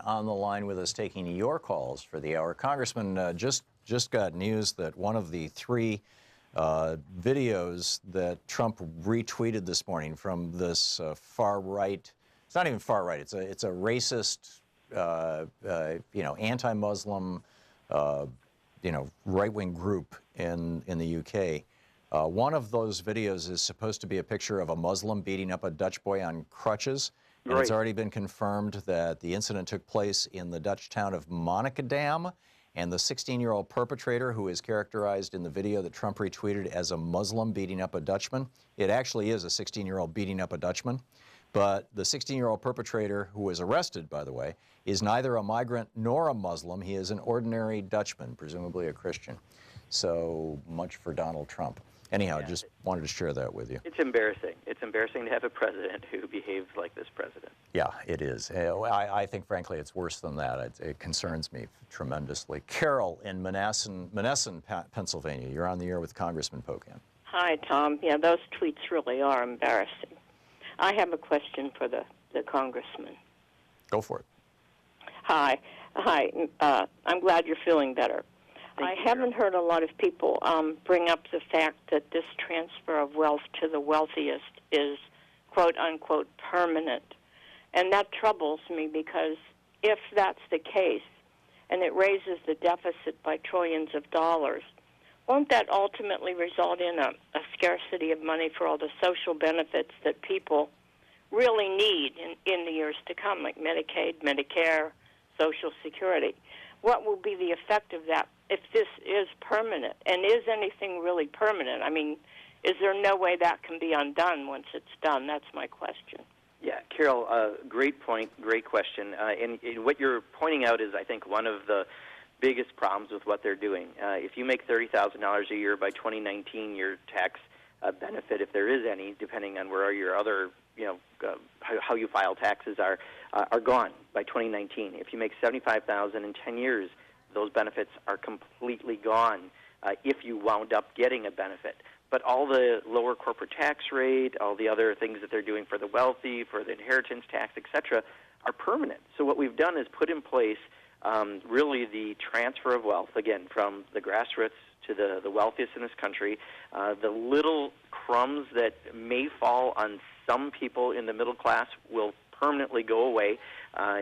on the line with us taking your calls for the hour. Congressman, just got news that one of the three videos that Trump retweeted this morning from this far right, it's not even far right, it's a racist, anti-Muslim, right-wing group in the UK. One of those videos is supposed to be a picture of a Muslim beating up a Dutch boy on crutches. And it's already been confirmed that the incident took place in the Dutch town of Monnikendam, and the 16-year-old perpetrator, who is characterized in the video that Trump retweeted as a Muslim beating up a Dutchman, it actually is a 16-year-old beating up a Dutchman, but the 16-year-old perpetrator, who was arrested, by the way, is neither a migrant nor a Muslim. He is an ordinary Dutchman, presumably a Christian. So much for Donald Trump. Anyhow, yeah, just wanted to share that with you. It's embarrassing. It's embarrassing to have a president who behaves like this president. Yeah, it is. I think, frankly, it's worse than that. It concerns me tremendously. Carol in Monessen, Pennsylvania. You're on the air with Congressman Pocan. Hi, Tom. Yeah, those tweets really are embarrassing. I have a question for the congressman. Go for it. Hi. I'm glad you're feeling better. I haven't heard a lot of people bring up the fact that this transfer of wealth to the wealthiest is, quote, unquote, permanent. And that troubles me because if that's the case and it raises the deficit by trillions of dollars, won't that ultimately result in a scarcity of money for all the social benefits that people really need in the years to come, like Medicaid, Medicare, Social Security? What will be the effect of that if this is permanent? And is anything really permanent? I mean, is there no way that can be undone once it's done? That's my question. Yeah, Carol, great point, great question. And what you're pointing out is, I think, one of the biggest problems with what they're doing. If you make $30,000 a year by 2019, your tax benefit, if there is any, depending on where your other, how you file taxes are gone by 2019. If you make $75,000 in 10 years, those benefits are completely gone if you wound up getting a benefit. But all the lower corporate tax rate, all the other things that they're doing for the wealthy, for the inheritance tax, et cetera, are permanent. So what we've done is put in place really the transfer of wealth, again, from the grassroots to the wealthiest in this country. The little crumbs that may fall on some people in the middle class will permanently go away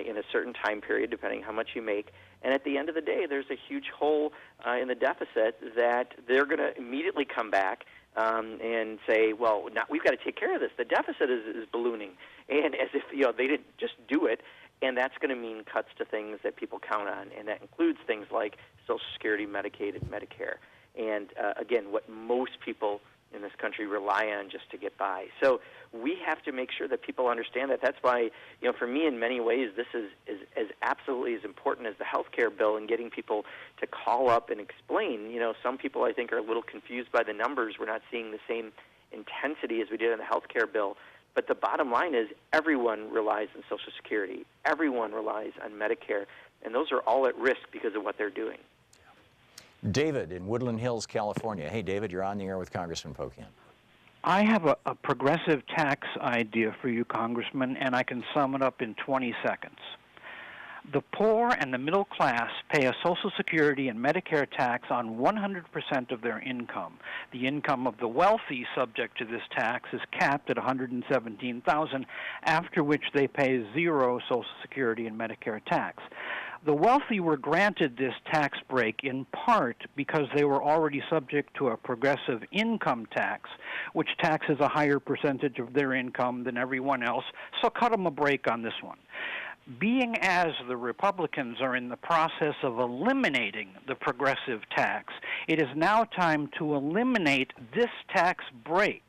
in a certain time period, depending how much you make. And at the end of the day, there's a huge hole in the deficit that they're going to immediately come back and say, well, now we've got to take care of this. The deficit is ballooning, and as if they didn't just do it. And that's going to mean cuts to things that people count on, and that includes things like Social Security, Medicaid, and Medicare. And again, what most people in this country rely on just to get by. So we have to make sure that people understand that. That's why, for me, in many ways, this is as absolutely as important as the health care bill and getting people to call up and explain. Some people, I think, are a little confused by the numbers. We're not seeing the same intensity as we did in the health care bill. But the bottom line is everyone relies on Social Security. Everyone relies on Medicare. And those are all at risk because of what they're doing. David in Woodland Hills, California. Hey, David, you're on the air with Congressman Pocan. I have a progressive tax idea for you, Congressman, and I can sum it up in 20 seconds. The poor and the middle class pay a Social Security and Medicare tax on 100% of their income. The income of the wealthy subject to this tax is capped at $117,000, after which they pay zero Social Security and Medicare tax. The wealthy were granted this tax break in part because they were already subject to a progressive income tax, which taxes a higher percentage of their income than everyone else, so cut them a break on this one. Being as the Republicans are in the process of eliminating the progressive tax, it is now time to eliminate this tax break.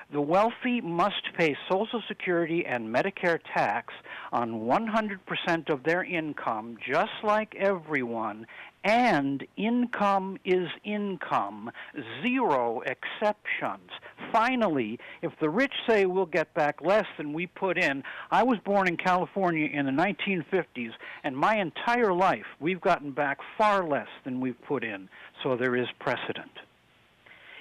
The wealthy must pay Social Security and Medicare tax on 100% of their income, just like everyone, and income is income, zero exceptions. Finally, if the rich say we'll get back less than we put in, I was born in California in the 1950s, and my entire life we've gotten back far less than we've put in, so there is precedent.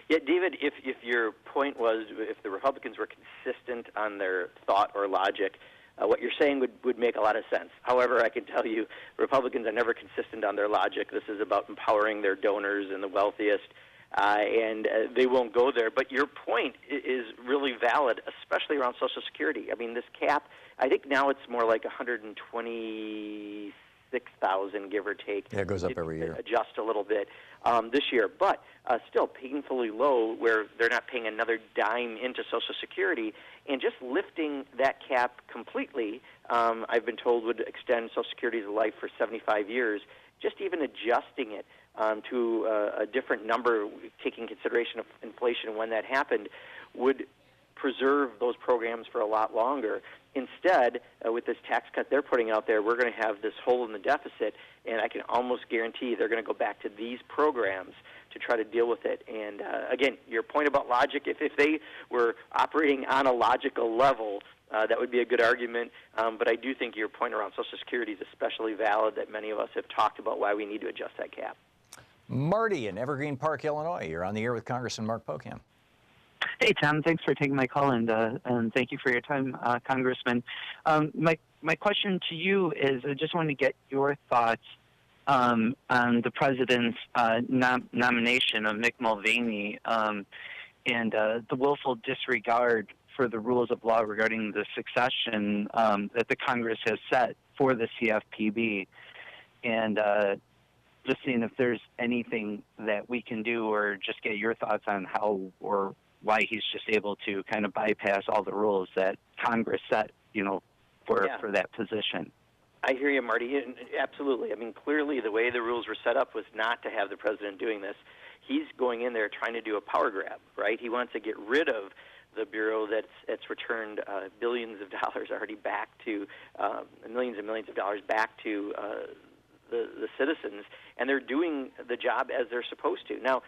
Yeah, David, if your point was if the Republicans were consistent on their thought or logic, what you're saying would make a lot of sense. However, I can tell you Republicans are never consistent on their logic. This is about empowering their donors and the wealthiest, and they won't go there. But your point is really valid, especially around Social Security. I mean, this cap, I think now it's more like 126,000, give or take. Yeah, it goes up every year. Adjust a little bit this year, but still painfully low where they're not paying another dime into Social Security. And just lifting that cap completely, I've been told, would extend Social Security's life for 75 years. Just even adjusting it to a different number, taking consideration of inflation when that happened, would preserve those programs for a lot longer. Instead, with this tax cut they're putting out there, we're going to have this hole in the deficit, and I can almost guarantee they're going to go back to these programs to try to deal with it. And again, your point about logic, if they were operating on a logical level, that would be a good argument. But I do think your point around Social Security is especially valid, that many of us have talked about why we need to adjust that cap. Marty in Evergreen Park, Illinois. You're on the air with Congressman Mark Pocan. Hey, Tom. Thanks for taking my call, and thank you for your time, Congressman. My question to you is, I just want to get your thoughts on the president's nomination of Mick Mulvaney and the willful disregard for the rules of law regarding the succession that the Congress has set for the CFPB, and just seeing if there's anything that we can do, or just get your thoughts on how or why he's just able to kind of bypass all the rules that Congress set, for that position. I hear you, Marty. Absolutely. I mean, clearly the way the rules were set up was not to have the president doing this. He's going in there trying to do a power grab, right? He wants to get rid of the Bureau that's returned billions of dollars already back to, millions and millions of dollars back to the citizens, and they're doing the job as they're supposed to. Now,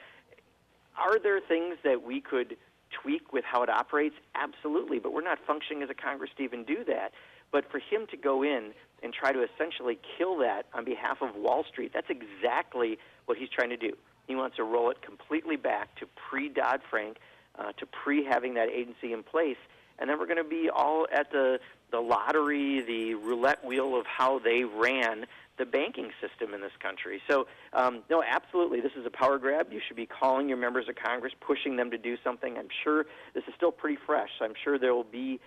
are there things that we could tweak with how it operates? Absolutely, but we're not functioning as a Congress to even do that. But for him to go in and try to essentially kill that on behalf of Wall Street, that's exactly what he's trying to do. He wants to roll it completely back to pre-Dodd-Frank, to pre-having that agency in place, and then we're going to be all at the lottery, the roulette wheel of how they ran the banking system in this country. So, no, absolutely, this is a power grab. You should be calling your members of Congress, pushing them to do something. I'm sure this is still pretty fresh, so I'm sure there will be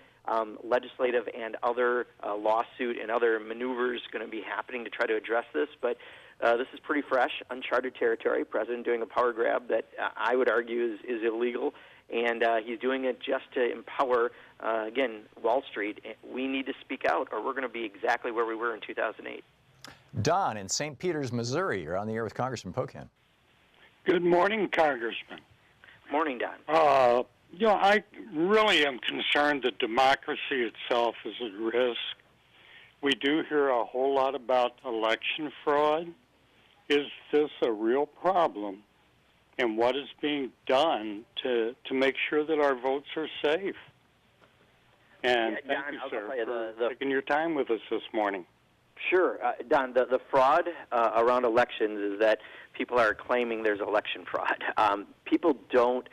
legislative and other lawsuit and other maneuvers going to be happening to try to address this, but this is pretty fresh, uncharted territory. President doing a power grab that I would argue is illegal, and he's doing it just to empower, again, Wall Street. We need to speak out, or we're going to be exactly where we were in 2008. Don in St. Peters, Missouri. You're on the air with Congressman Pocan. Good morning, Congressman. Morning, Don. I really am concerned that democracy itself is at risk. We do hear a whole lot about election fraud. Is this a real problem? And what is being done to make sure that our votes are safe? And thank you, sir, for taking your time with us this morning. Sure. Don, the fraud around elections is that people are claiming there's election fraud. People don't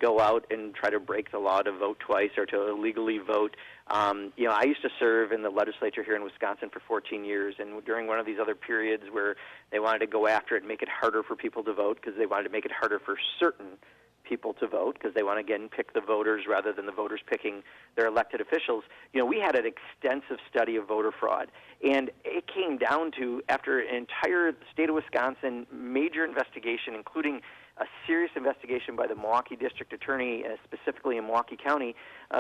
go out and try to break the law to vote twice or to illegally vote. I used to serve in the legislature here in Wisconsin for 14 years, and during one of these other periods where they wanted to go after it and make it harder for people to vote because they wanted to make it harder for certain people to vote because they want to, again, pick the voters rather than the voters picking their elected officials. We had an extensive study of voter fraud, and it came down to, after an entire state of Wisconsin major investigation, including a serious investigation by the Milwaukee District Attorney, specifically in Milwaukee County,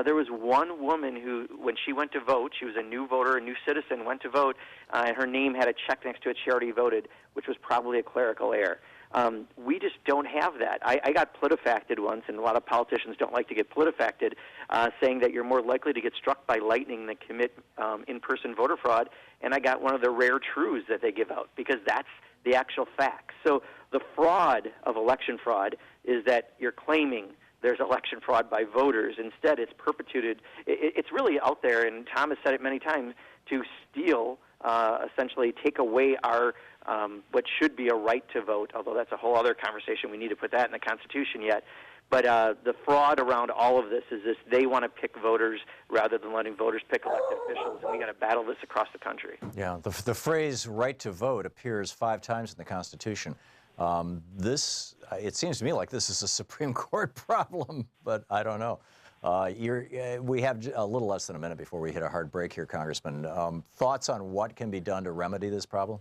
there was one woman who, when she went to vote, she was a new voter, a new citizen, went to vote, and her name had a check next to it, she already voted, which was probably a clerical error. We just don't have that. I got PolitiFacted once, and a lot of politicians don't like to get PolitiFacted, saying that you're more likely to get struck by lightning than commit in-person voter fraud, and I got one of the rare truths that they give out, because that's the actual facts. So the fraud of election fraud is that you're claiming there's election fraud by voters. Instead, it's perpetuated. It's really out there, and Tom has said it many times, to steal, essentially take away our what should be a right to vote, although that's a whole other conversation. We need to put that in the Constitution yet. But the fraud around all of this is this: they want to pick voters rather than letting voters pick elected officials, and we got to battle this across the country. Yeah, the phrase "right to vote" appears 5 times in the Constitution. It seems to me like this is a Supreme Court problem, but I don't know. We have a little less than a minute before we hit a hard break here, Congressman. Thoughts on what can be done to remedy this problem?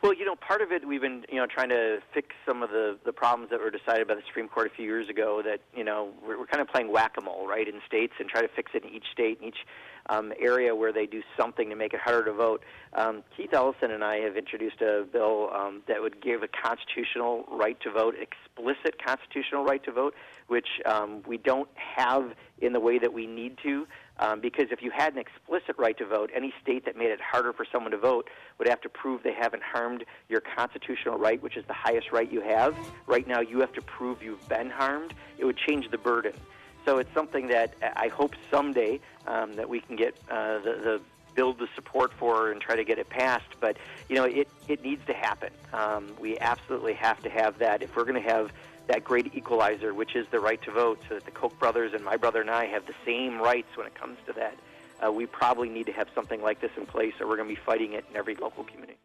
Well, part of it, we've been, trying to fix some of the problems that were decided by the Supreme Court a few years ago that, we're kind of playing whack-a-mole, right, in states and try to fix it in each state, in each area where they do something to make it harder to vote. Keith Ellison and I have introduced a bill that would give a constitutional right to vote, explicit constitutional right to vote, which we don't have in the way that we need to. Because if you had an explicit right to vote, any state that made it harder for someone to vote would have to prove they haven't harmed your constitutional right, which is the highest right you have. Right now, you have to prove you've been harmed. It would change the burden. So it's something that I hope someday that we can get build the support for and try to get it passed. But, it needs to happen. We absolutely have to have that if we're going to have that great equalizer, which is the right to vote, so that the Koch brothers and my brother and I have the same rights when it comes to that. We probably need to have something like this in place, or we're going to be fighting it in every local community.